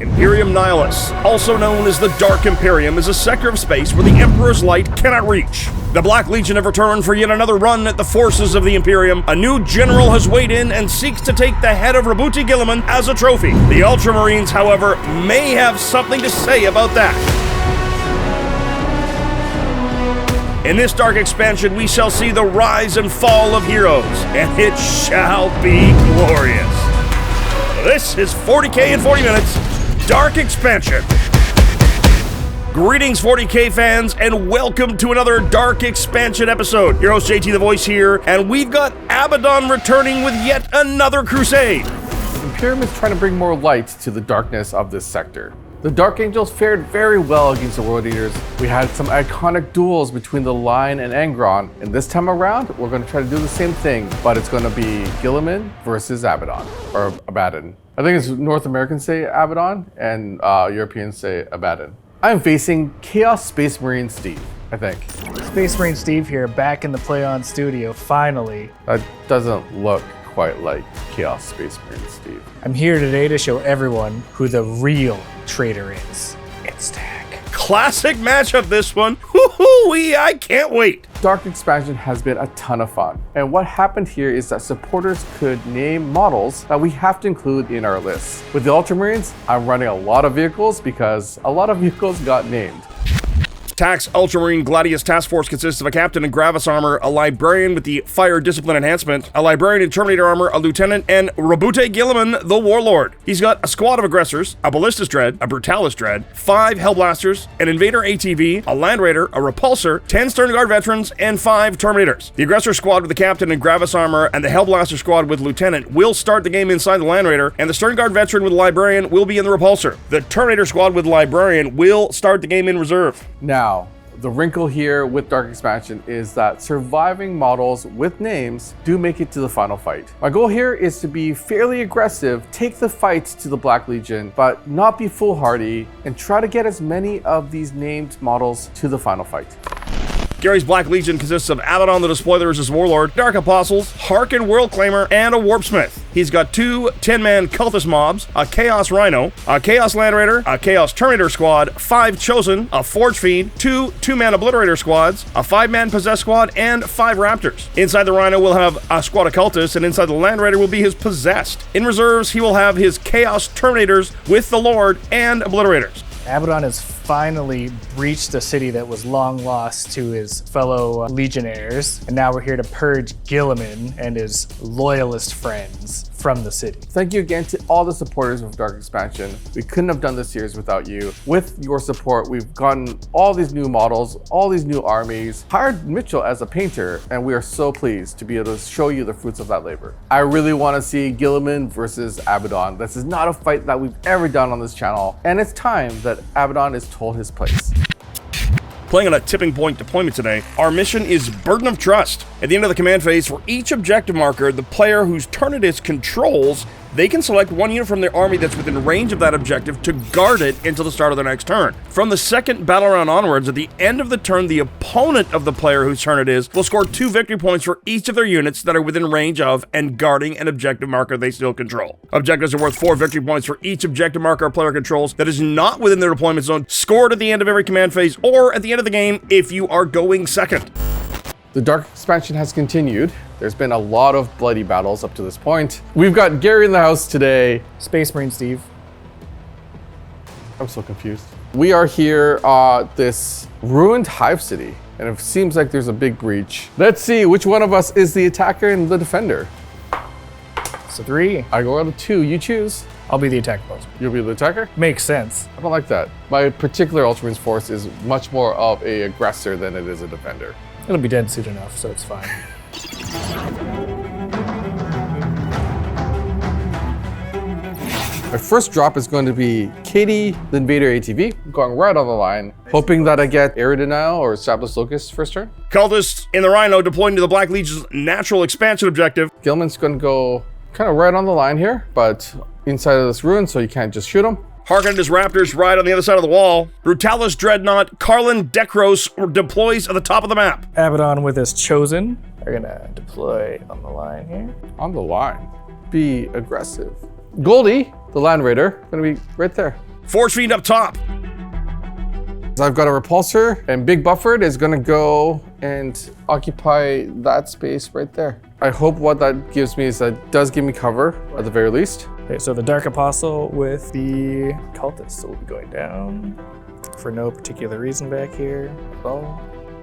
Imperium Nihilus, also known as the Dark Imperium, is a sector of space where the Emperor's light cannot reach. The Black Legion have returned for yet another run at the forces of the Imperium. A new general has weighed in and seeks to take the head of Guilliman as a trophy. The Ultramarines, however, may have something to say about that. In this dark expansion, we shall see the rise and fall of heroes, and it shall be glorious. This is 40K in 40 minutes. Dark Expansion. Greetings 40K fans and welcome to another Dark Expansion episode. Your host JT the Voice here, and we've got Abaddon returning with yet another crusade. Imperium is trying to bring more light to the darkness of this sector. The Dark Angels fared very well against the World Eaters. We had some iconic duels between the Lion and Angron, and this time around, we're going to try to do the same thing, but it's going to be Guilliman versus Abaddon, or Abaddon. I think it's North Americans say Abaddon, and Europeans say Abaddon. I'm facing Chaos Space Marine Steve, I think. Space Marine Steve here, back in the Play On studio, finally. That doesn't look quite like Chaos Space Marine Steve. I'm here today to show everyone who the real traitor is. It's Tag. Classic matchup, this one. Woo-hoo-wee, I can't wait. Dark Expansion has been a ton of fun, and what happened here is that supporters could name models that we have to include in our list. With the Ultramarines, I'm running a lot of vehicles because a lot of vehicles got named. TAC's Ultramarine Gladius task force consists of a captain in Gravis armor, a librarian with the fire discipline enhancement, a librarian in Terminator armor, a lieutenant, and Guilliman, the warlord. He's got a squad of aggressors, a ballistas dread, a brutalis dread, 5 hellblasters, an invader ATV, a land raider, a repulsor, 10 stern guard veterans, and 5 terminators. The aggressor squad with the captain in Gravis armor and the hellblaster squad with lieutenant will start the game inside the land raider, and the stern guard veteran with the librarian will be in the repulsor. The terminator squad with librarian will start the game in reserve. Now, the wrinkle here with Dark Expansion is that surviving models with names do make it to the final fight. My goal here is to be fairly aggressive, take the fight to the Black Legion, but not be foolhardy, and try to get as many of these named models to the final fight. Garry's Black Legion consists of Abaddon the Despoiler as his warlord, Dark Apostles, Harkin World Claimer, and a Warpsmith. He's got 2 10-man cultist mobs, a Chaos Rhino, a Chaos Land Raider, a Chaos Terminator squad, 5 Chosen, a Forge Fiend, 2 2-man Obliterator squads, a 5-man Possessed squad, and 5 Raptors. Inside the Rhino will have a squad of cultists, and inside the Land Raider will be his Possessed. In reserves, he will have his Chaos Terminators with the Lord and Obliterators. Abaddon has finally breached a city that was long lost to his fellow legionnaires, and now we're here to purge Guilliman and his loyalist friends from the city. Thank you again to all the supporters of Dark Expansion. We couldn't have done this series without you. With your support, we've gotten all these new models, all these new armies, hired Mitchell as a painter, and we are so pleased to be able to show you the fruits of that labor. I really want to see Guilliman versus Abaddon. This is not a fight that we've ever done on this channel, and it's time that Abaddon is told his place. Playing on a tipping point deployment today, our mission is Burden of Trust. At the end of the command phase, for each objective marker, the player whose turn it is controls, they can select one unit from their army that's within range of that objective to guard it until the start of their next turn. From the second battle round onwards, at the end of the turn, the opponent of the player whose turn it is will score 2 victory points for each of their units that are within range of and guarding an objective marker they still control. Objectives are worth 4 victory points for each objective marker a player controls that is not within their deployment zone, scored at the end of every command phase or at the end of the game if you are going second. The Dark Expansion has continued. There's been a lot of bloody battles up to this point. We've got Garry in the house today. Space Marine Steve. I'm so confused. We are here at this ruined hive city, and it seems like there's a big breach. Let's see which one of us is the attacker and the defender. So 3. I go out of 2, you choose. I'll be the attack post. You'll be the attacker? Makes sense. I don't like that. My particular Ultramarines force is much more of an aggressor than it is a defender. It'll be dead soon enough, so it's fine. My first drop is going to be Katie, the Invader ATV, going right on the line, hoping that I get Area Denial or Established Locust first turn. Cultists in the Rhino deploying to the Black Legion's natural expansion objective. Guilliman's going to go kind of right on the line here, but inside of this ruin, so you can't just shoot him. Harkin and his Raptors ride on the other side of the wall. Brutalis Dreadnought, Carlin Dekros deploys at the top of the map. Abaddon with his Chosen are gonna deploy on the line here. On the line. Be aggressive. Goldie, the Land Raider gonna be right there. Forge Fiend up top. So I've got a repulsor, and Big Buffered is gonna go and occupy that space right there. I hope what that gives me is that does give me cover at the very least. Okay, so the Dark Apostle with the Cultists will be going down for no particular reason back here. Well,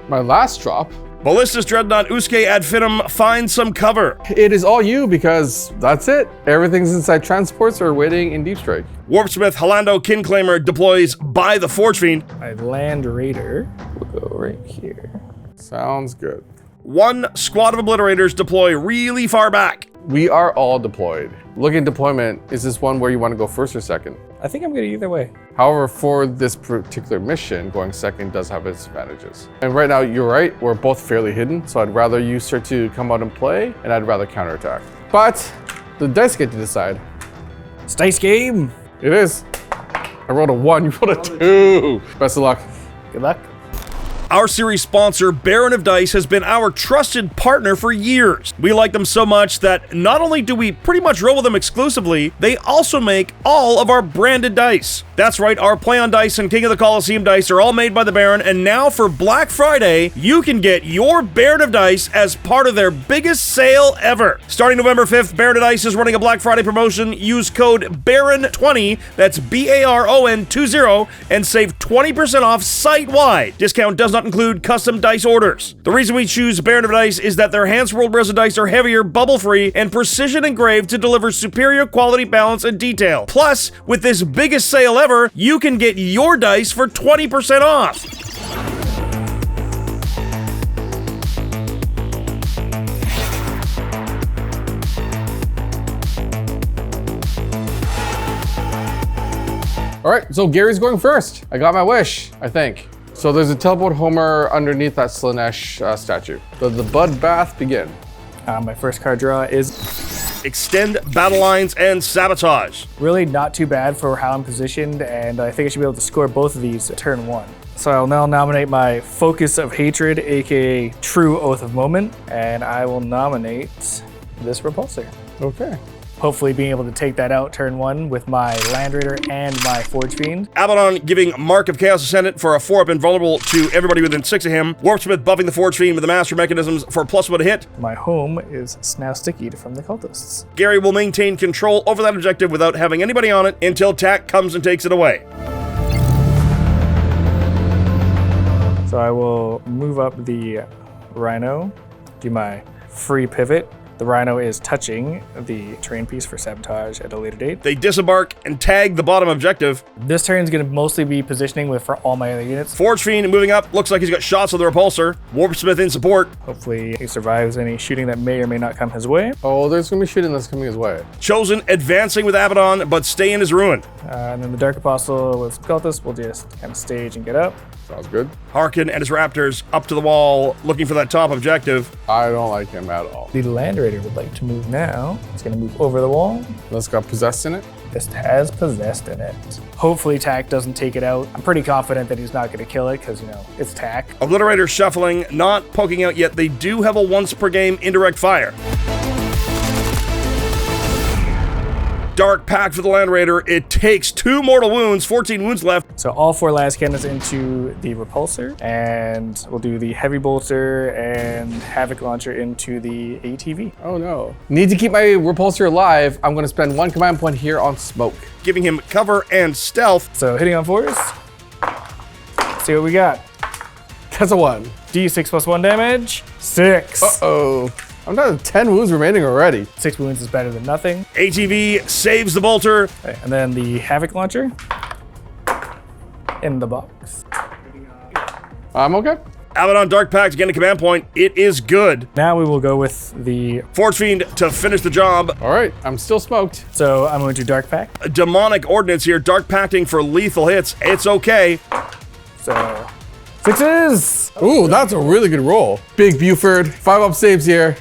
My last drop, Ballistus Dreadnought Uske ad Finum finds some cover. it is all you because that's it. Everything's inside transports or waiting in Deep Strike. Warpsmith Halando Kinclaimer deploys by the Forge Fiend. my Land Raider will go right here. Sounds good. One squad of Obliterators deploy really far back. We are all deployed. Looking at deployment, is this one where you want to go first or second? I think I'm good either way. However, for this particular mission, going second does have its advantages. And right now, you're right, we're both fairly hidden, so I'd rather you start to come out and play, and I'd rather counterattack. But the dice get to decide. It's dice game. It is. I rolled a 1, you rolled a 2. Best of luck. Good luck. Our series sponsor, Baron of Dice, has been our trusted partner for years. We like them so much that not only do we pretty much roll with them exclusively, they also make all of our branded dice. That's right, our Play on Dice and King of the Colosseum dice are all made by the Baron, and now for Black Friday, you can get your Baron of Dice as part of their biggest sale ever. Starting November 5th, Baron of Dice is running a Black Friday promotion. Use code BARON20, that's BARON20, and save 20% off site-wide. Discount does not include custom dice orders. The reason we choose Baron of Dice is that their Hands-Rolled resin dice are heavier, bubble-free, and precision engraved to deliver superior quality, balance, and detail. Plus, with this biggest sale ever, you can get your dice for 20% off. All right, so Gary's going first. I got my wish, I think. So there's a teleport Homer underneath that Slanesh statue. So the Bud Bath begin. My first card draw is Extend battle lines and sabotage. really not too bad for how I'm positioned, and I think I should be able to score both of these at turn 1. So I'll now nominate my Focus of Hatred, aka True Oath of Moment, and I will nominate this Repulsor. Okay. Hopefully being able to take that out turn 1 with my Land Raider and my Forge Fiend. Abaddon giving Mark of Chaos Ascendant for a 4-up invulnerable to everybody within 6 of him. Warpsmith buffing the Forge Fiend with the Master Mechanisms for +1 to hit. My home is now sticky from the Cultists. Garry will maintain control over that objective without having anybody on it until TAC comes and takes it away. So I will move up the Rhino, do my free pivot. The Rhino is touching the terrain piece for sabotage at a later date. They disembark and tag the bottom objective. This turn is going to mostly be positioning with for all my other units. Forge Fiend moving up. Looks like he's got shots of the repulsor. Warpsmith in support. Hopefully he survives any shooting that may or may not come his way. Oh, there's gonna be shooting that's coming his way. Chosen advancing with Abaddon, but stay in his ruin. And then the Dark Apostle with Cultists will just kind of stage and get up. Sounds good. Harkin and his Raptors up to the wall, looking for that top objective. I don't like him at all. The Land Raider would like to move now. It's going to move over the wall. That's got possessed in it. This has possessed in it. Hopefully TAC doesn't take it out. I'm pretty confident that he's not going to kill it because, you know, it's TAC. Obliterator shuffling, not poking out yet. They do have a once per game indirect fire. Dark Pact for the Land Raider. It takes 2 mortal wounds, 14 wounds left. So all 4 las cannons into the Repulsor, and we'll do the Heavy Bolter and Havoc Launcher into the ATV. Oh no. Need to keep my repulsor alive. I'm gonna spend 1 command point here on smoke. Giving him cover and stealth. So hitting on 4s. See what we got. That's a 1. D6 plus 1 damage. 6. Uh-oh. I'm down to 10 wounds remaining already. 6 wounds is better than nothing. ATV saves the bolter. Okay, and then the Havoc Launcher in the box. I'm okay. Abaddon Dark Pact getting a command point. It is good. Now we will go with the... Forge Fiend to finish the job. All right, I'm still smoked. So I'm going to Dark Pact. A demonic ordnance here. Dark Pacting for lethal hits. It's okay. So 6s. Ooh, that's a really good roll. Big Buford, 5-up saves here.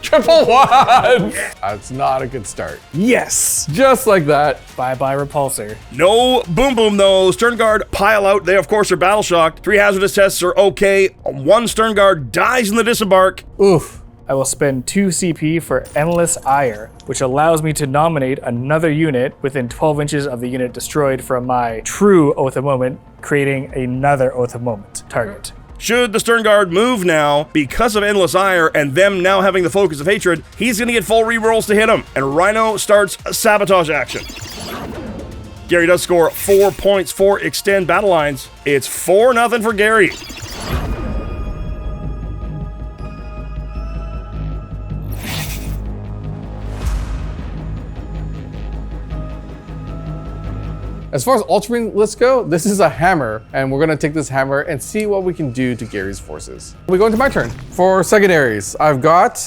Triple 1! That's not a good start. Yes. Just like that. Bye-bye Repulsor. No boom boom though. Stern Guard pile out. They of course are battle shocked. 3 hazardous tests are okay. 1 Stern Guard dies in the disembark. Oof. I will spend 2 CP for Endless Ire, which allows me to nominate another unit within 12 inches of the unit destroyed from my true Oath of Moment, creating another Oath of Moment target. Should the Stern Guard move now, because of Endless Ire and them now having the Focus of Hatred, he's going to get full rerolls to hit him, and Rhino starts a sabotage action. Garry does score 4 points for Extend Battle Lines. It's 4-0 for Garry. As far as Ultramarine lists go, this is a hammer, and we're gonna take this hammer and see what we can do to Garry's forces. We go into my turn. For secondaries, I've got...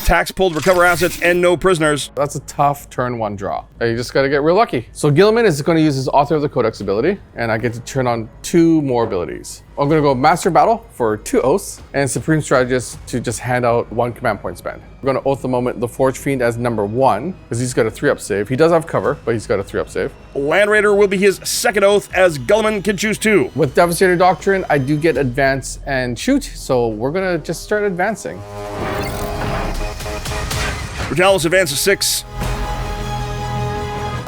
Tax pulled, recover assets, and no prisoners. That's a tough turn 1 draw. You just gotta get real lucky. So Guilliman is gonna use his Author of the Codex ability, and I get to turn on 2 more abilities. I'm gonna go Master Battle for 2 Oaths, and Supreme Strategist to just hand out 1 command point spend. We're gonna Oath the Moment the Forge Fiend as number 1, because he's got a 3-up save. He does have cover, but he's got a 3-up save. Land Raider will be his second oath, as Guilliman can choose 2. With Devastator Doctrine, I do get advance and shoot, so we're gonna just start advancing. Brutalis advances 6.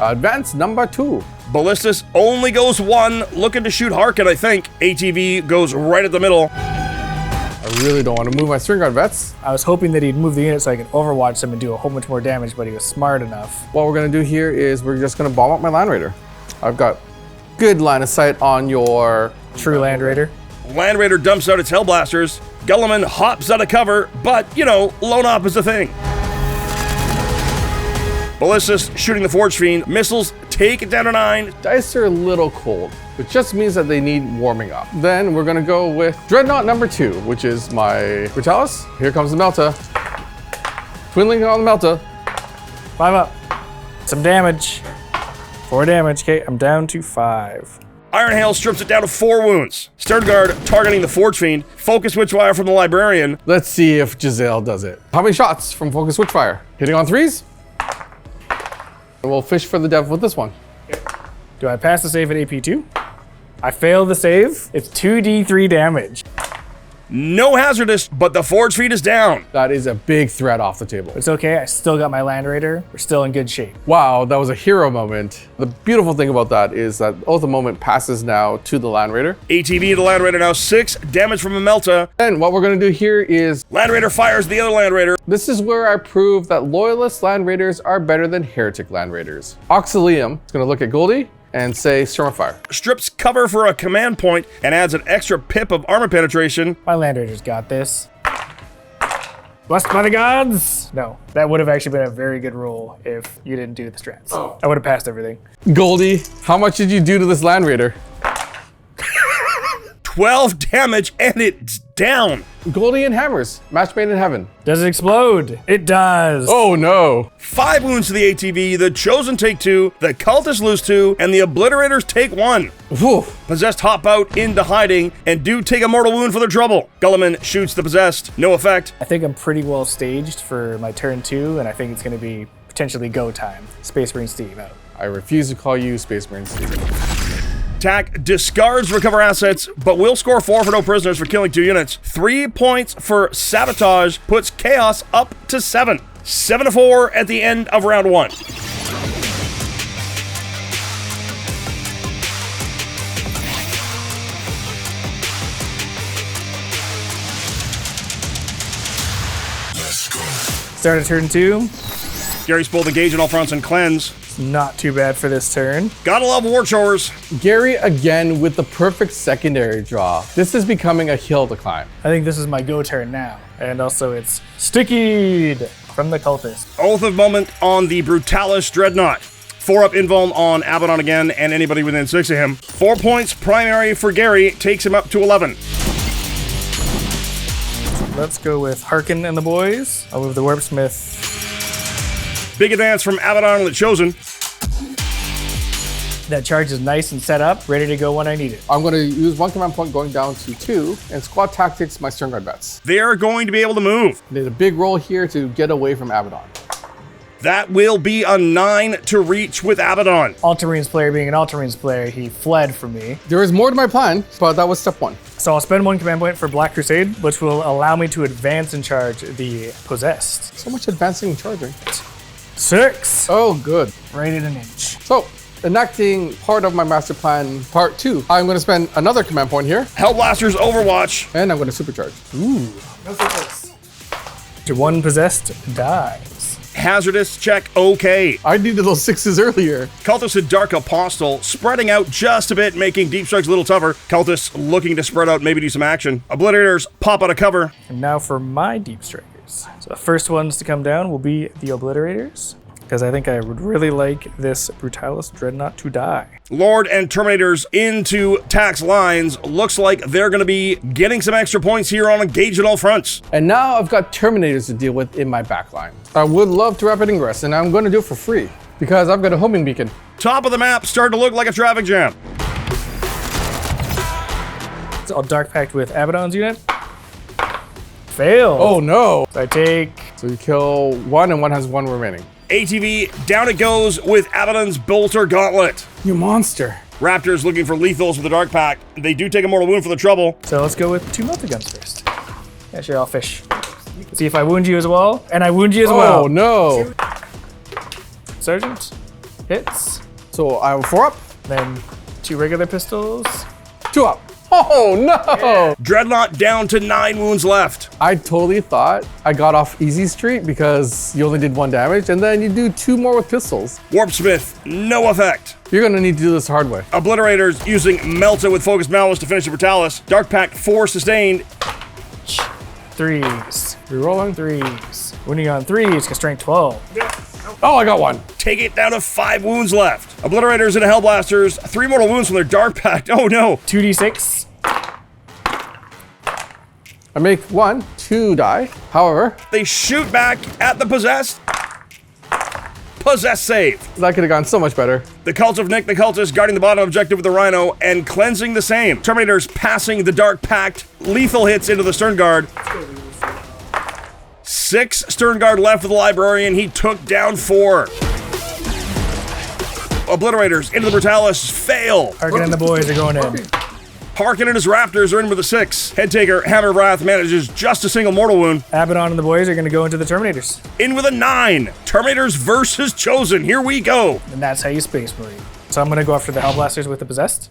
Advance number 2. Ballistus only goes 1, looking to shoot Harkin, I think. ATV goes right at the middle. I really don't want to move my Stern Guard vets. I was hoping that he'd move the unit so I could overwatch him and do a whole bunch more damage, but he was smart enough. What we're gonna do here is we're just gonna bomb up my Land Raider. I've got good line of sight on your... True Land Raider. Land Raider dumps out its Hellblasters. Guilliman hops out of cover, but, you know, lone op is a thing. Ballistus shooting the Forge Fiend. Missiles take it down to 9. Dice are a little cold, which just means that they need warming up. Then we're gonna go with Dreadnought number 2, which is my Brutalis. Here comes the Melta. Twinling on the Melta. 5 up. Some damage. 4 damage. Okay, I'm down to 5. Iron Hail strips it down to 4 wounds. Stern Guard targeting the Forge Fiend. Focus Witchfire from the Librarian. Let's see if Giselle does it. How many shots from Focus Witchfire? Hitting on 3s? And we'll fish for the dev with this one. Do I pass the save at AP2? I fail the save. It's 2d3 damage. No hazardous, but the Forge Fiend is down. That is a big threat off the table. It's okay, I still got my Land Raider. We're still in good shape. Wow, that was a hero moment. The beautiful thing about that is that Oath of Moment passes now to the Land Raider. ATV to the Land Raider now 6 damage from a Melta. And what we're gonna do here is... Land Raider fires the other Land Raider. This is where I prove that Loyalist Land Raiders are better than Heretic Land Raiders. Auxilium is gonna look at Goldie and say Storm of Fire. Strips cover for a command point and adds an extra pip of armor penetration. My Land Raider's got this. Blessed by the gods! No, that would have actually been a very good roll if you didn't do the strats. Oh. I would have passed everything. Goldie, how much did you do to this Land Raider? 12 damage and it's down. Goldie and hammers, match made in heaven. Does it explode? It does. Oh no. 5 wounds to the ATV, the Chosen take 2, the Cultists lose 2, and the Obliterators take 1. Whew. Possessed hop out into hiding and do take a mortal wound for their trouble. Guilliman shoots the Possessed, no effect. I think I'm pretty well staged for my turn 2, and I think it's gonna be potentially go time. Space Marine Steve out. I refuse to call you Space Marine Steve. Attack discards recover assets, but will score 4 for no prisoners for killing 2 units. 3 points for sabotage puts chaos up to 7. 7-4 at the end of round 1. Start at turn 2. Garry's pulled engage on all fronts and cleanse. Not too bad for this turn. Gotta love war chores. Garry again with the perfect secondary draw. This is becoming a hill to climb. I think this is my go turn now. And also it's Stickied from the Cultist. Oath of Moment on the Brutalis Dreadnought. 4 up invuln on Abaddon again and anybody within 6 of him. 4 points primary for Garry, takes him up to 11. Let's go with Harkin and the boys. I'll move the Warpsmith. Big advance from Abaddon and the Chosen. That charge is nice and set up, ready to go when I need it. I'm going to use 1 command point going down to 2 and squad tactics my Stern Guard vets. They're going to be able to move. Need a big roll here to get away from Abaddon. That will be a 9 to reach with Abaddon. Ultramarines player being an Ultramarines player, he fled from me. There is more to my plan, but that was step 1. So I'll spend 1 command point for Black Crusade, which will allow me to advance and charge the Possessed. So much advancing and charging. 6. Oh, good. Right at an inch. So, enacting part of my master plan, part 2. I'm going to spend another command point here, Hellblaster's Overwatch. and I'm going to supercharge. Your 1 Possessed dies. Hazardous check okay. I needed those 6s earlier. Cultist and Dark Apostle spreading out just a bit, making deep strikes a little tougher. Cultist looking to spread out, maybe do some action. Obliterators pop out of cover. And now for my Deep Strikers. So the first ones to come down will be the Obliterators, because I think I would really like this Brutalis Dreadnought to die. Lord and Terminators into tax lines. Looks like they're going to be getting some extra points here on Engage at all fronts. And now I've got Terminators to deal with in my backline. I would love to rapid ingress, and I'm going to do it for free, because I've got a homing beacon. Top of the map starting to look like a traffic jam. So I'll Dark Pact with Abaddon's unit. Fail. Oh no! So I take... So you kill 1, and 1 has 1 remaining. ATV, down it goes with Abaddon's Bolter Gauntlet. You monster. Raptors looking for lethals with the Dark Pact. They do take a mortal wound for the trouble. So let's go with 2 Melted Guns first. Yeah, sure, I'll fish. See if I wound you as well. And I wound you as well. Oh no! Sergeant. Hits. So I have 4 up, Then 2 regular pistols. 2 up. Oh no! Dreadnought down to 9 wounds left. I totally thought I got off easy street because you only did 1 damage, and then you do 2 more with pistols. Warpsmith, no effect. You're gonna need to do this the hard way. Obliterators using Melta with Focused Malice to finish the Brutalis. Dark Pact 4 sustained. 3s. Rerolling. 3s. Wounding on 3s, because strength 12. Oh, I got 1. Take it down to 5 wounds left. Obliterators into Hellblasters. 3 mortal wounds from their Dark Pact. Oh no. 2d6. I make 1, 2 die. However, They shoot back at the Possessed. Possess save. that could have gone so much better. The Cult of Nick the Cultist guarding the bottom objective with the Rhino and cleansing the same. Terminators passing the Dark Pact. Lethal hits into the Stern Guard. 6 Stern Guard left with the Librarian. He took down 4. Obliterators into the Brutalis fail. Harkin and the boys are going in. Harkin and his Raptors are in with a 6. Headtaker Hammer of Wrath manages just a single mortal wound. Abaddon and the boys are going to go into the Terminators. In with a 9. Terminators versus Chosen. Here we go. And that's how you Space Marine. So I'm going to go after the Hellblasters with the Possessed.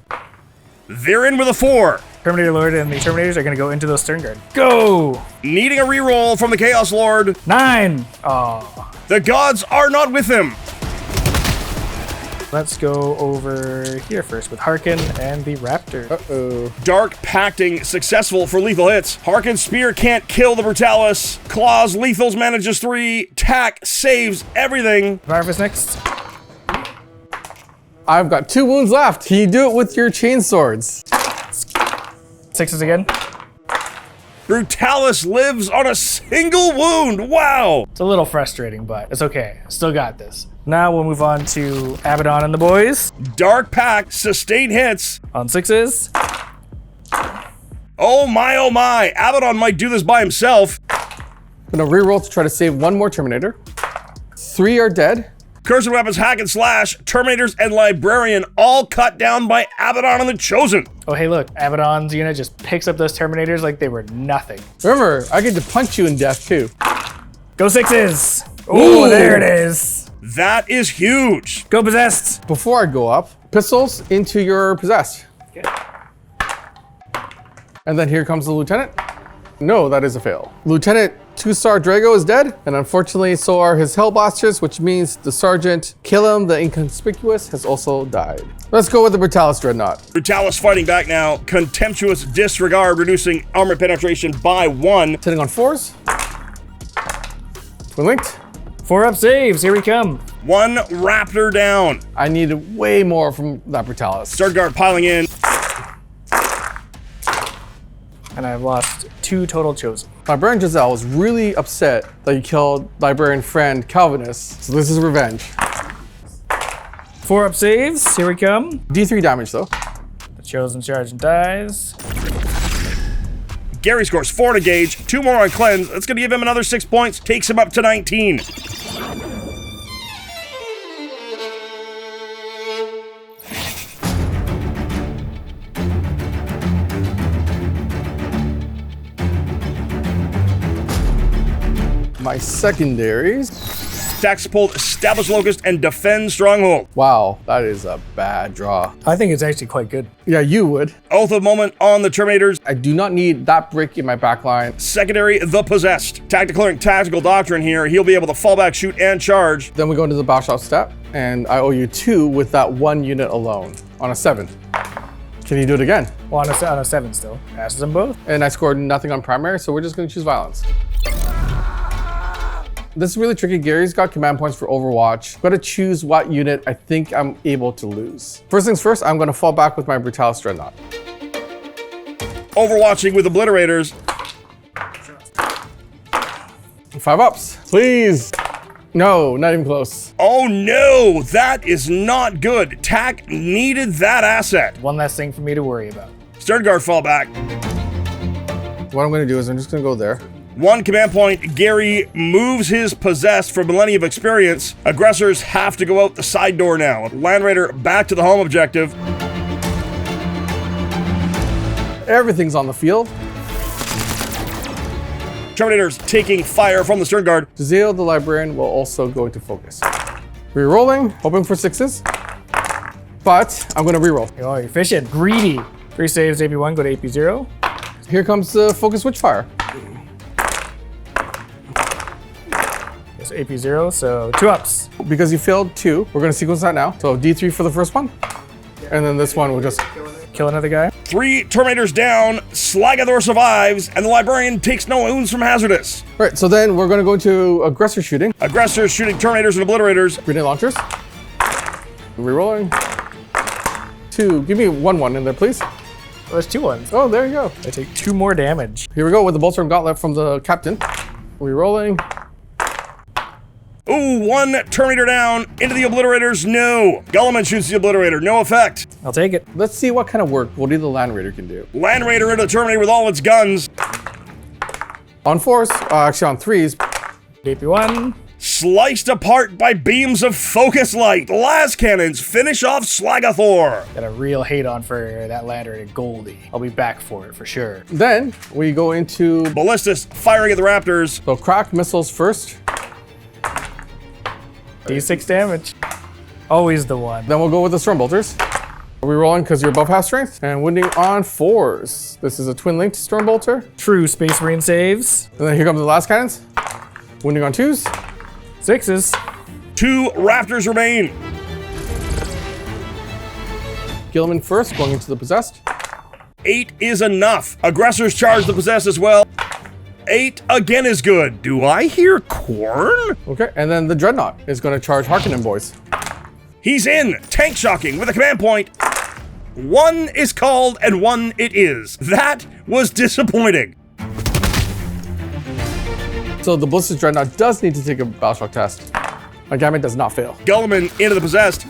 They're in with a 4. Terminator Lord and the Terminators are going to go into those Stern Guard. Go! Needing a reroll from the Chaos Lord. 9! Oh. The gods are not with him. Let's go over here first with Harkin and the Raptor. Uh-oh. Dark Pacting successful for lethal hits. Harkin's Spear can't kill the Brutalis. Claws lethals manages 3. Tack saves everything. Varvis next. I've got 2 wounds left. Can you do it with your chain swords? 6s again. Brutalis lives on a single wound. Wow. It's a little frustrating, but it's okay. Still got this. Now we'll move on to Abaddon and the boys. Dark Pact sustained hits. On 6s. Oh my. Abaddon might do this by himself. I'm gonna reroll to try to save 1 more Terminator. 3 are dead. Cursed Weapons hack and slash. Terminators and Librarian all cut down by Abaddon and the Chosen. Oh, hey, look. Abaddon's unit just picks up those Terminators like they were nothing. Remember, I get to punch you in death too. Go 6s. Oh, there it is. That is huge. Go Possessed. Before I go up, pistols into your Possessed. Okay. And then here comes the Lieutenant. No, that is a fail. Lieutenant 2-star Drago is dead, and unfortunately so are his Hellblasters, which means the Sergeant Guilliman the Inconspicuous has also died. Let's go with the Brutalis Dreadnought. Brutalis fighting back now. Contemptuous Disregard reducing armor penetration by 1. Sitting on 4s. Twin linked. 4-up saves. Here we come. 1 Raptor down. I needed way more from that Brutalis. Stern Guard piling in. And I've lost 2 total Chosen. Librarian Giselle was really upset that you killed Librarian friend Calvinus, so this is revenge. 4-up saves. Here we come. D3 damage though. The Chosen charge and dies. Garry scores 4 to gauge, 2 more on cleanse. That's going to give him another 6 points, takes him up to 19. My secondaries. Tax pulled Establish Locust and Defend Stronghold. Wow, that is a bad draw. I think it's actually quite good. Yeah, you would. Oath of Moment on the Terminators. I do not need that brick in my back line. Secondary, the Possessed. Tac declaring Tactical Doctrine here. He'll be able to fall back, shoot, and charge. Then we go into the Battle Shock step, and I owe you 2 with that 1 unit alone on a 7. Can you do it again? Well, on a 7 still. Passes them both. And I scored nothing on primary, so we're just going to choose violence. This is really tricky. Gary's got command points for Overwatch. Got to choose what unit I think I'm able to lose. First things first, I'm going to fall back with my Brutalis Dreadnought. Overwatching with Obliterators. 5 ups, please. No, not even close. Oh no, that is not good. Tac needed that asset. One less thing for me to worry about. Stern Guard fall back. What I'm going to do is I'm just going to go there. 1 command point, Garry moves his Possessed for Millennia of Experience. Aggressors have to go out the side door now. Land Raider back to the home objective. Everything's on the field. Terminators taking fire from the Stern Guard. Zale the Librarian will also go into focus. Rerolling, hoping for 6s. But I'm going to reroll. Oh, you're fishing. Greedy. 3 saves, AP1, go to AP0. Here comes the Focus Witchfire. It's AP0, so 2 ups. Because you failed 2, we're going to sequence that now. So D3 for the first one. And then this one will just... Kill another guy. 3 Terminators down, Slagathor survives, and the Librarian takes no wounds from Hazardous. All right, so then we're going to go into Aggressor shooting. Aggressors shooting Terminators and Obliterators. Grenade launchers. Rerolling. 2. Give me 1/1 in there, please. Oh, there's 2 ones. Oh, there you go. I take 2 more damage. Here we go with the Bolster and Gauntlet from the Captain. Rerolling. Ooh, 1 Terminator down, into the Obliterators, no. Guilliman shoots the Obliterator, no effect. I'll take it. Let's see what kind of work Woody the Land Raider can do. Land Raider into the Terminator with all its guns. On 4s, actually on 3s. AP1. Sliced apart by beams of focus light. Las cannons finish off Slagathor. Got a real hate on for that lander to Goldie. I'll be back for it for sure. Then we go into... Ballistas firing at the Raptors. So crack missiles first. D6 damage. Always the one. Then we'll go with the Storm Bolters. We're rolling because you're above half strength. And wounding on 4s. This is a twin-linked Storm Bolter. True Space Marine saves. And then here comes the last cannons. Wounding on 2s. 6s. 2 Raptors remain. Guilliman first, going into the Possessed. 8 is enough. Aggressors charge the Possessed as well. 8 again is good. Do I hear corn? Okay, and then the Dreadnought is going to charge Harkonnen boys. He's in. Tank shocking with a command point. 1 is called and 1 it is. That was disappointing. So the Ballistic Dreadnought does need to take a Battleshock test. My Gamma does not fail. Guilliman into the Possessed.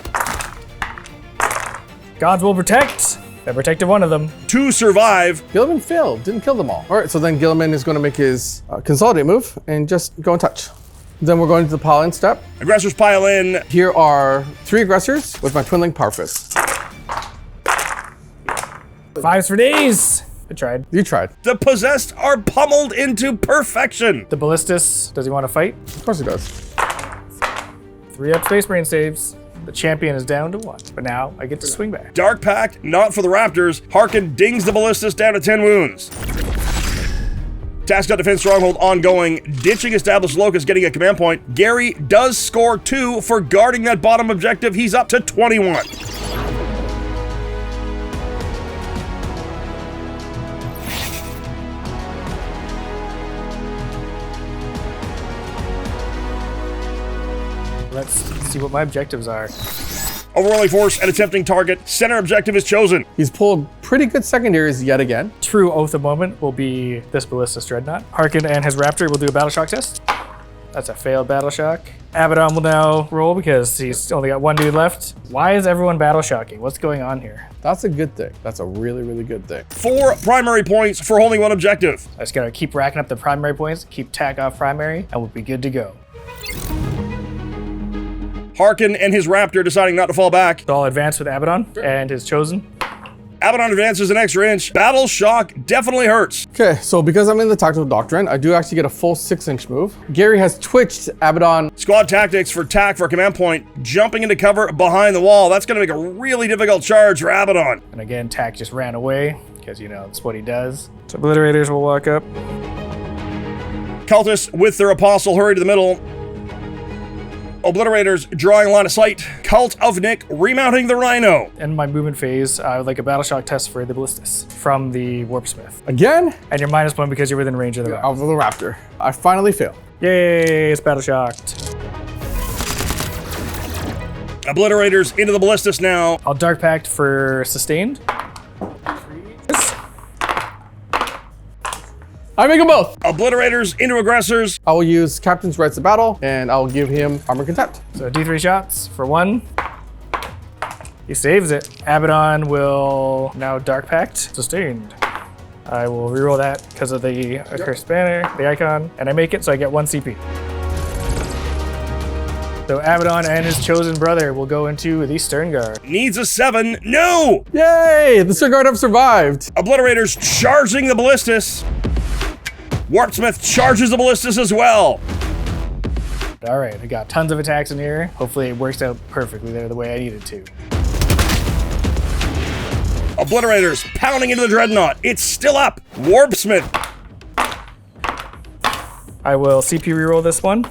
Gods will protect. I protected one of them. 2 survive. Guilliman failed, didn't kill them all. All right, so then Guilliman is going to make his Consolidate move and just go and touch. Then we're going to the Paladin step. Aggressors pile in. Here are 3 aggressors with my Twin Link Power Fist. 5s for days. I tried. You tried. The Possessed are pummeled into perfection. The Ballistus, does he want to fight? Of course he does. 3 up Space Marine saves. The champion is down to 1, but now I get to swing back. Dark Pact, not for the Raptors. Harkin dings the Ballistas down to 10 wounds. Task got Defense Stronghold ongoing. Ditching Established Locust, getting a command point. Garry does score 2 for guarding that bottom objective. He's up to 21. Let's see what my objectives are. Overwhelming force and attempting target. Center objective is chosen. He's pulled pretty good secondaries yet again. True Oath of Moment will be this Ballistus Dreadnought. Harkin and his Raptor will do a Battle Shock test. That's a failed Battle Shock. Abaddon will now roll because he's only got 1 dude left. Why is everyone Battle Shocking? What's going on here? That's a good thing. That's a really, really good thing. 4 primary points for holding 1 objective. I just gotta keep racking up the primary points, keep tack off primary, and we'll be good to go. Harkin and his Raptor deciding not to fall back. So I'll advance with Abaddon and his Chosen. Abaddon advances an extra inch. Battle shock definitely hurts. Okay, so because I'm in the tactical doctrine, I do actually get a full 6-inch move. Garry has twitched Abaddon. Squad tactics for tack for command point. Jumping into cover behind the wall. That's going to make a really difficult charge for Abaddon. And again, Tack just ran away because, you know, that's what he does. So Obliterators will walk up. Cultists with their apostle hurry to the middle. Obliterators drawing line of sight. Cult of Nick remounting the Rhino. In my movement phase, I would like a battle shock test for the Ballistus from the Warpsmith. Again? And you're -1 because you're within range of the Of the Raptor. I finally fail. Yay, it's battle shocked. Obliterators into the Ballistus now. I'll Dark Pact for sustained. I make them both. Obliterators into aggressors. I will use Captain's Rights of Battle, and I will give him Armor Contempt. So D3 shots for 1. He saves it. Abaddon will now Dark Pact, sustained. I will reroll that because of the Accursed Banner, the icon, and I make it so I get 1 CP. So Abaddon and his chosen brother will go into the Stern Guard. Needs a 7. No! Yay! The Stern Guard have survived. Obliterators charging the Ballistus. Warpsmith charges the Ballistus as well. All right, I got tons of attacks in here. Hopefully it works out perfectly there the way I need it to. Obliterators pounding into the Dreadnought. It's still up. Warpsmith. I will CP reroll this one.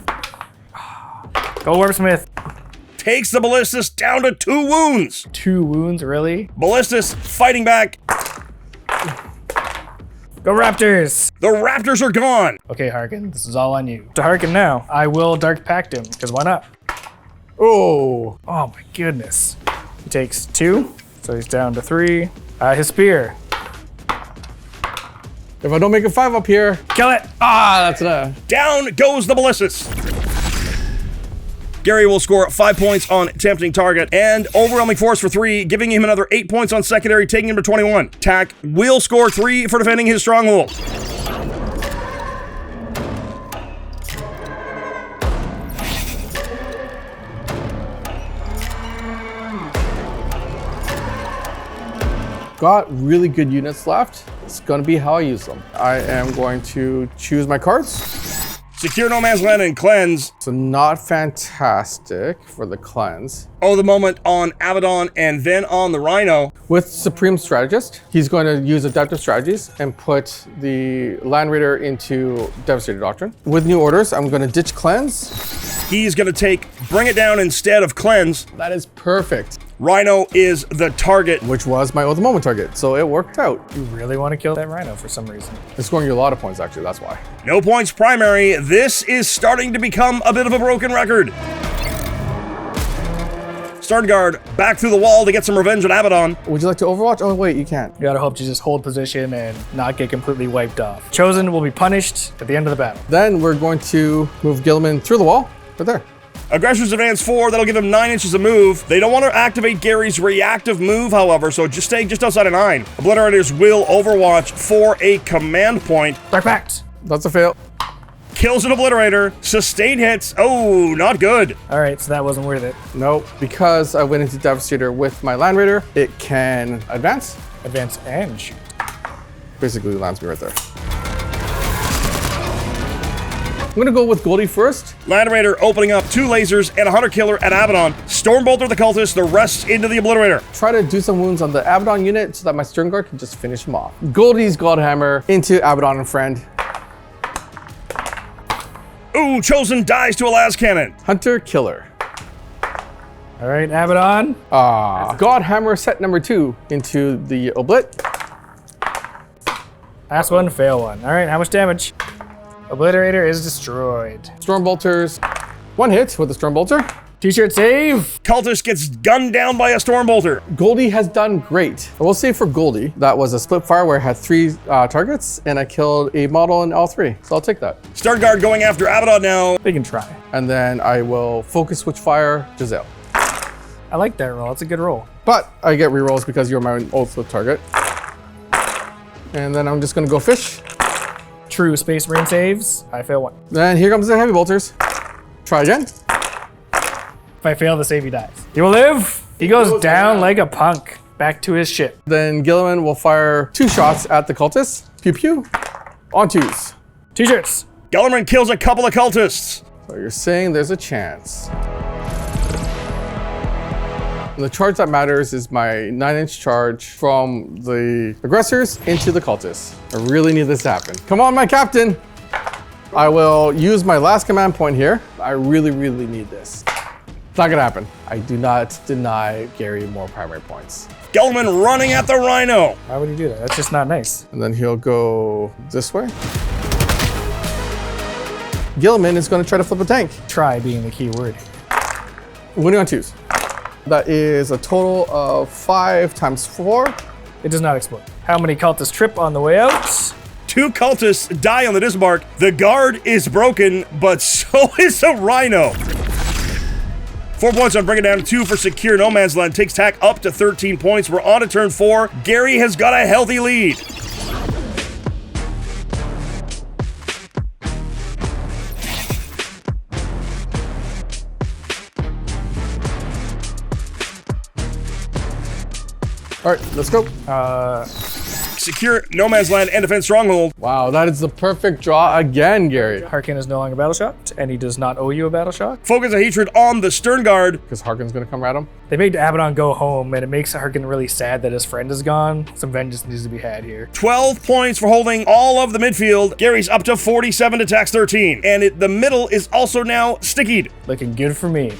Go Warpsmith. Takes the Ballistus down to 2 wounds. 2 wounds, really? Ballistus fighting back. Go Raptors! The Raptors are gone. Okay, Harkin, this is all on you. To Harkin now, I will Dark Pact him, because why not? Oh. Oh my goodness. He takes 2, so he's down to 3. His spear. If I don't make a 5 up here. Kill it! Ah, that's enough. Down goes the Ballistus. Garry will score 5 points on tempting target and overwhelming force for 3, giving him another 8 points on secondary, taking him to 21. Tack will score 3 for defending his stronghold. Got really good units left. It's gonna be how I use them. I am going to choose my cards. Secure no man's land and cleanse. So not fantastic for the cleanse. Oh, the moment on Abaddon and then on the Rhino. With Supreme Strategist, he's going to use Adaptive Strategies and put the Land Raider into Devastator Doctrine. With new orders, I'm going to ditch Cleanse. He's going to take Bring It Down instead of Cleanse. That is perfect. Rhino is the target. Which was my Oath of Moment target, so it worked out. You really want to kill that Rhino for some reason. It's scoring you a lot of points, actually, that's why. No points primary. This is starting to become a bit of a broken record. Stern Guard back through the wall to get some revenge on Abaddon. Would you like to Overwatch? Oh, wait, you can't. You gotta hope to just hold position and not get completely wiped off. Chosen will be punished at the end of the battle. Then we're going to move Guilliman through the wall, right there. Aggressors advance 4, that'll give them 9 inches of move. They don't want to activate Garry's reactive move, however, so just stay just outside of 9. Obliterators will Overwatch for a command point. Dark Pact! That's a fail. Kills an Obliterator. Sustain hits. Oh, not good. All right, so that wasn't worth it. Nope, because I went into Devastator with my Land Raider, it can advance. Advance and shoot. Basically lands me right there. I'm gonna go with Goldie first. Land Raider opening up 2 lasers and a Hunter Killer at Abaddon. Stormbolter the Cultist, the rest into the Obliterator. Try to do some wounds on the Abaddon unit so that my Stern Guard can just finish him off. Goldie's Godhammer into Abaddon and friend. Ooh, Chosen dies to a las cannon. Hunter Killer. All right, Abaddon. Godhammer set number 2 into the Oblit. Pass 1, fail 1. All right, how much damage? Obliterator is destroyed. Stormbolters. 1 hit with the Stormbolter. T-shirt save. Cultist gets gunned down by a Stormbolter. Goldie has done great. I will say for Goldie, that was a split fire where I had 3 targets and I killed a model in all 3. So I'll take that. Stern Guard going after Abaddon now. They can try. And then I will focus switch fire Giselle. I like that roll. It's a good roll. But I get rerolls because you're my ultimate target. And then I'm just gonna go fish. True Space Marine saves. I fail 1. Then here comes the heavy bolters. Try again. If I fail the save, he dies. He will live. He goes down like a punk. back to his ship. Then Guilliman will fire 2 shots at the cultists. Pew pew. On 2s. T-shirts. Guilliman kills a couple of cultists. So you're saying there's a chance. And the charge that matters is my 9-inch charge from the aggressors into the cultists. I really need this to happen. Come on, my captain. I will use my last command point here. I really, really need this. It's not gonna happen. I do not deny Garry more primary points. Guilliman running at the Rhino. Why would he do that? That's just not nice. And then he'll go this way. Guilliman is gonna try to flip a tank. Try being the key word. Winning on 2s. That is a total of 5 times 4. It does not explode. How many cultists trip on the way out? 2 cultists die on the disembark. The guard is broken, but so is the Rhino. 4 points on bringing down 2 for secure no man's land. Takes tack up to 13 points. We're on to turn 4. Garry has got a healthy lead. All right, let's go. Secure no man's land and defend stronghold. Wow, that is the perfect draw again, Garry. Harkin is no longer battle shocked, and he does not owe you a battle shock. Focus of hatred on the stern guard. Because Harkin's gonna come at him. They made Abaddon go home, and it makes Harkin really sad that his friend is gone. Some vengeance needs to be had here. 12 points for holding all of the midfield. Garry's up to 47 to tax 13. And the middle is also now stickied. Looking good for me.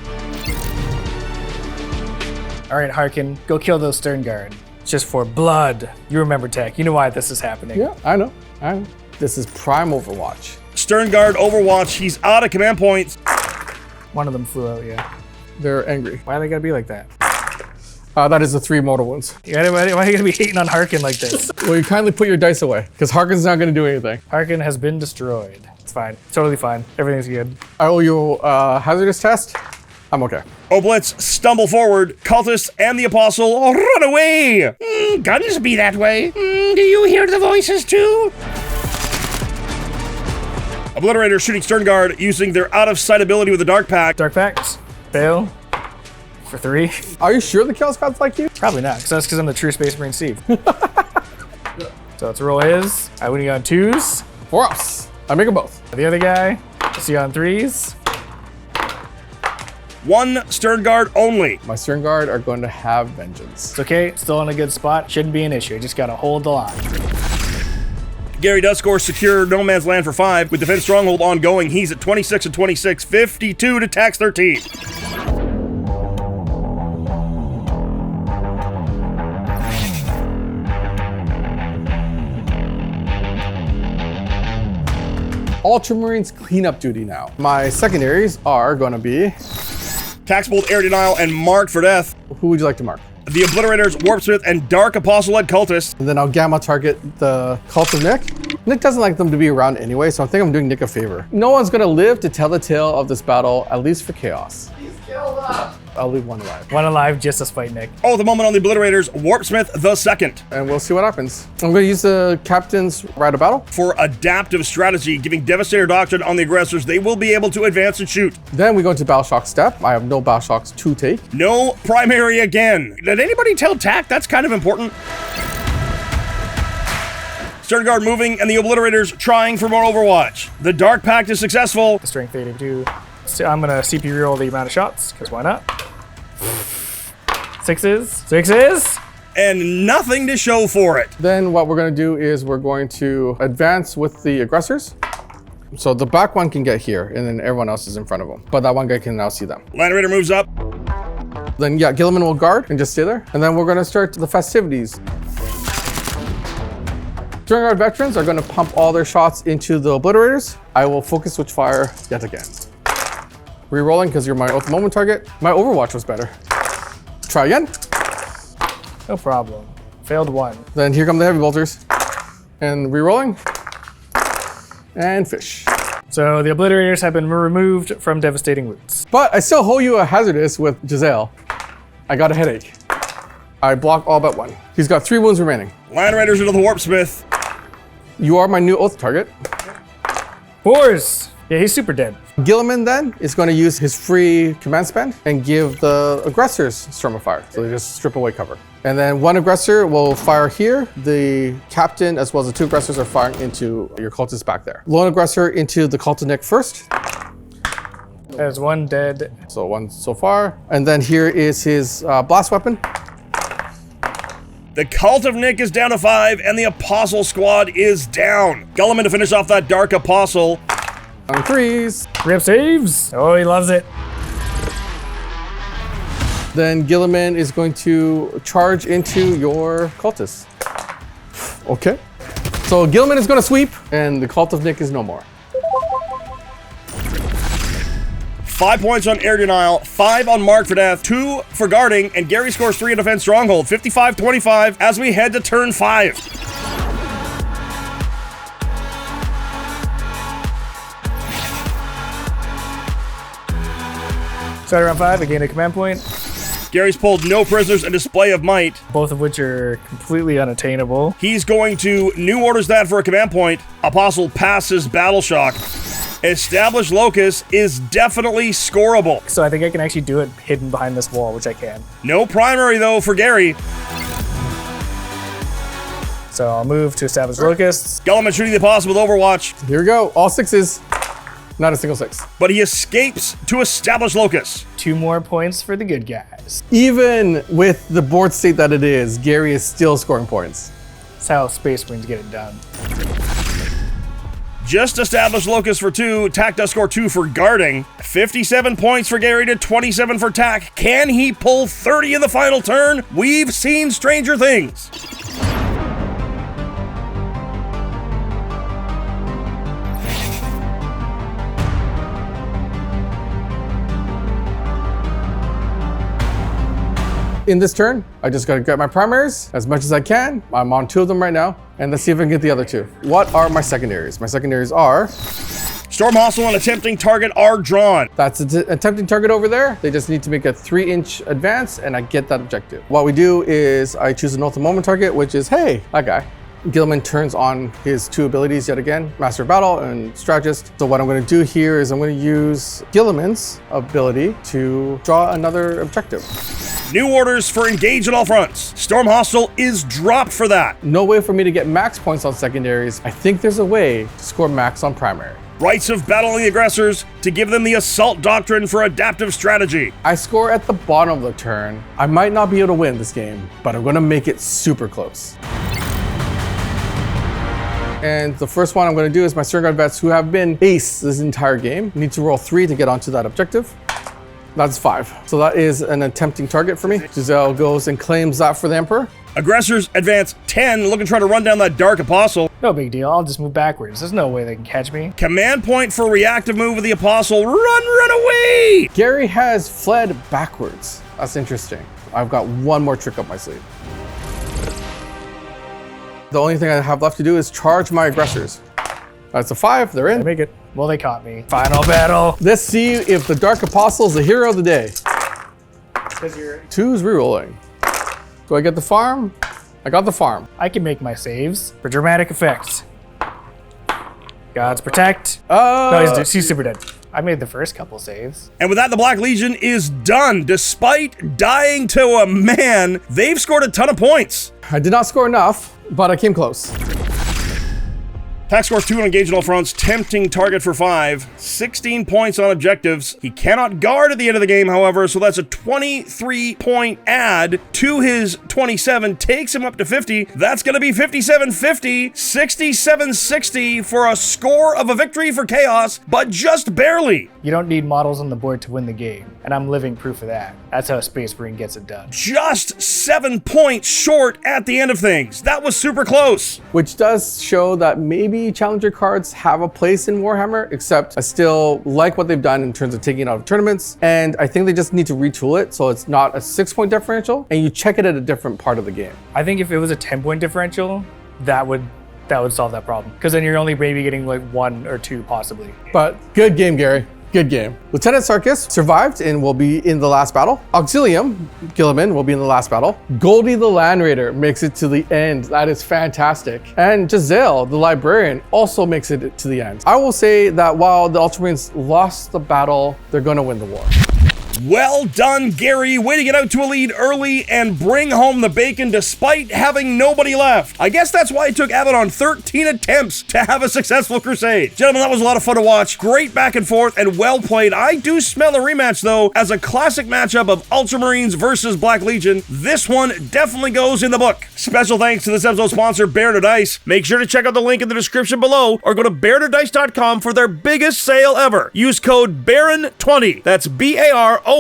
All right, Harkin, go kill those stern guard. It's just for blood. You remember tech. You know why this is happening. Yeah, I know. This is prime Overwatch. Stern guard overwatch. He's out of command points. One of them flew out, yeah. They're angry. Why they gotta be like that? That is the 3 mortal wounds. Why are you gonna be hating on Harkin like this? Will you kindly put your dice away? Because Harkin's not gonna do anything. Harkin has been destroyed. It's fine. Totally fine. Everything's good. I owe you a hazardous test. I'm okay. Oblitz stumble forward. Cultists and the apostle run away. Guns be that way. Do you hear the voices too? Obliterator shooting stern guard using their out of sight ability with the dark pact. Dark Pacts. Fail. For 3. Are you sure the Chaos Gods like you? Probably not, because that's because I'm the true Space Marine Steve. So let's roll his. I winning on 2s. For us. I make them both. The other guy, see on 3s. 1 stern guard only. My Stern Guard are going to have vengeance. It's okay, still in a good spot. Shouldn't be an issue. Just gotta hold the line. Garry does score secure no man's land for 5 with defense stronghold ongoing. He's at 26 and 26, 52 to tax 13. Ultramarines cleanup duty now. My secondaries are going to be... Tax bolt, air denial, and marked for death. Who would you like to mark? The Obliterators, Warpsmith, and Dark Apostle-led cultists. And then I'll gamma target the Cult of Nick. Nick doesn't like them to be around anyway, so I think I'm doing Nick a favor. No one's gonna live to tell the tale of this battle, at least for Chaos. He's killed us. I'll leave 1 alive. 1 alive, just us fight Nick. Oh, the moment on the Obliterators, Warpsmith the second. And we'll see what happens. I'm gonna use the Captain's Rite of Battle. For adaptive strategy, giving Devastator Doctrine on the aggressors, they will be able to advance and shoot. Then we go into Battle Shock step. I have no Battle Shocks to take. No primary again. Did anybody tell TAC? That's kind of important. Stern Guard moving, and the Obliterators trying for more Overwatch. The Dark Pact is successful. Strength 82. So I'm gonna CP roll the amount of shots, because why not? 6s. And nothing to show for it. Then what we're gonna do is we're going to advance with the aggressors. So the back one can get here, and then everyone else is in front of them. But that one guy can now see them. Land Raider moves up. Then yeah, Guilliman will guard and just stay there. And then we're gonna start the festivities. Stern Guard veterans are gonna pump all their shots into the Obliterators. I will focus switch fire yet again. Rerolling because you're my Oath of Moment target. My Overwatch was better. Try again. No problem. Failed 1. Then here come the heavy bolters. And rerolling. And fish. So the Obliterators have been removed from devastating wounds. But I still hold you a hazardous with Giselle. I got a headache. I block all but 1. He's got 3 wounds remaining. Land Raiders into the Warpsmith. You are my new Oath target. 4s. Yeah, he's super dead. Guilliman then is going to use his free command spend and give the aggressors Storm of Fire. So they just strip away cover. And then one aggressor will fire here. The captain, as well as the two aggressors, are firing into your cultist back there. Lone aggressor into the cult of Nick first. There's one dead. So one so far. And then here is his blast weapon. The Cult of Nick is down to 5, and the Apostle Squad is down. Guilliman to finish off that Dark Apostle. On 3s. Rip saves. Oh, he loves it. Then Guilliman is going to charge into your cultist. Okay. So Guilliman is going to sweep, and the Cult of Nick is no more. 5 points on Air Denial, 5 on Mark for Death, 2 for Guarding, and Garry scores 3 in Defense Stronghold. 55-25 as we head to turn 5. Start around 5, I gain a command point, Garry's pulled no prisoners, a display of might. both of which are completely unattainable. He's going to new orders that for a command point. Apostle passes Battle Shock. Established Locus is definitely scoreable. So I think I can actually do it hidden behind this wall, which I can. No primary though for Garry. So I'll move to establish locusts. Guilliman shooting the Apostle with Overwatch, Here we go. All 6s. Not a single 6. but he escapes to establish Locus. 2 more points for the good guys. Even with the board state that it is, Garry is still scoring points. That's how Space Marines get it done. Just established Locus for 2. Tac does score 2 for Guarding. 57 points for Garry to 27 for Tac. Can he pull 30 in the final turn? We've seen stranger things. In this turn, I just gotta get my primaries as much as I can. I'm on 2 of them right now, and let's see if I can get the other 2. What are my secondaries? My secondaries are, Storm Hostile and attempting target are drawn. that's an attempting target over there. They just need to make a 3-inch advance, and I get that objective. What we do is I choose an ultimate moment target, which is, hey, that guy. Guilliman turns on his 2 abilities yet again, Master of Battle and Strategist. So what I'm going to do here is I'm going to use Guilliman's ability to draw another objective. New orders for engage at all fronts. Storm Hostile is dropped for that. No way for me to get max points on secondaries. I think there's a way to score max on primary. Rights of battling the aggressors to give them the assault doctrine for adaptive strategy. I score at the bottom of the turn. I might not be able to win this game, but I'm going to make it super close. And the first one I'm going to do is my Cernguard vets who have been ace this entire game. Need to roll 3 to get onto that objective. That's 5. So that is an attempting target for me. Giselle goes and claims that for the Emperor. Aggressors advance 10, looking to try to run down that Dark Apostle. No big deal, I'll just move backwards. There's no way they can catch me. Command point for reactive move of the Apostle. Run away! Garry has fled backwards. That's interesting. I've got one more trick up my sleeve. The only thing I have left to do is charge my aggressors. That's a 5, they're I in. make it. Well, they caught me. Final battle. Let's see if the Dark Apostle is the hero of the day. 2's rerolling. Do I get the farm? I got the farm. I can make my saves for dramatic effect. Gods protect. Oh, No, he's super dead. I made the first couple saves. And with that, the Black Legion is done. Despite dying to a man, they've scored a ton of points. I did not score enough, but I came close. Tac scores 2 on engage on all fronts, tempting target for 5, 16 points on objectives. He cannot guard at the end of the game, however, so that's a 23-point add to his 27, takes him up to 50. That's going to be 57-50, 67-60 for a score of a victory for Chaos, but just barely. You don't need models on the board to win the game, and I'm living proof of that. That's how a Space Marine gets it done. Just 7 points short at the end of things. That was super close. Which does show that maybe Challenger cards have a place in Warhammer, except I still like what they've done in terms of taking it out of tournaments. And I think they just need to retool it so it's not a 6-point differential and you check it at a different part of the game. I think if it was a 10-point differential, that would solve that problem. Because then you're only maybe getting like 1 or 2 possibly. But good game, Garry. Good game. Lieutenant Sarkis survived and will be in the last battle. Auxilium, Guilliman, will be in the last battle. Goldie the Land Raider makes it to the end. That is fantastic. And Giselle, the Librarian, also makes it to the end. I will say that while the Ultramarines lost the battle, they're going to win the war. Well done, Garry. Way to get out to a lead early and bring home the bacon despite having nobody left. I guess that's why it took Abaddon 13 attempts to have a successful crusade. Gentlemen, that was a lot of fun to watch. Great back and forth and well played. I do smell a rematch, though, as a classic matchup of Ultramarines versus Black Legion. This one definitely goes in the book. Special thanks to this episode's sponsor, Bear to Dice. Make sure to check out the link in the description below or go to beartodice.com for their biggest sale ever. Use code BARON20, that's BARON20,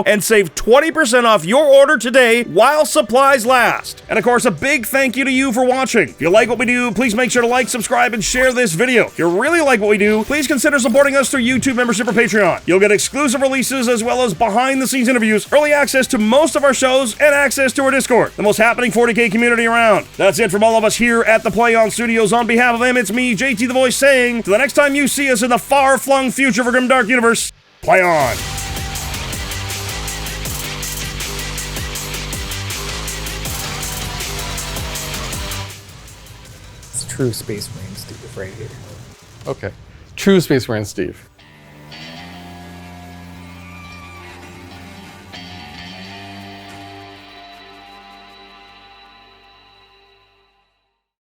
and save 20% off your order today while supplies last. And of course, a big thank you to you for watching. If you like what we do, please make sure to like, subscribe, and share this video. If you really like what we do, please consider supporting us through YouTube membership or Patreon. You'll get exclusive releases as well as behind-the-scenes interviews, early access to most of our shows, and access to our Discord, the most happening 40K community around. That's it from all of us here at the Play On Studios. On behalf of them, it's me, JT the Voice, saying, till the next time you see us in the far-flung future of a grimdark universe, play on. It's true Space Marine Steve right here. Okay. True Space Marine Steve.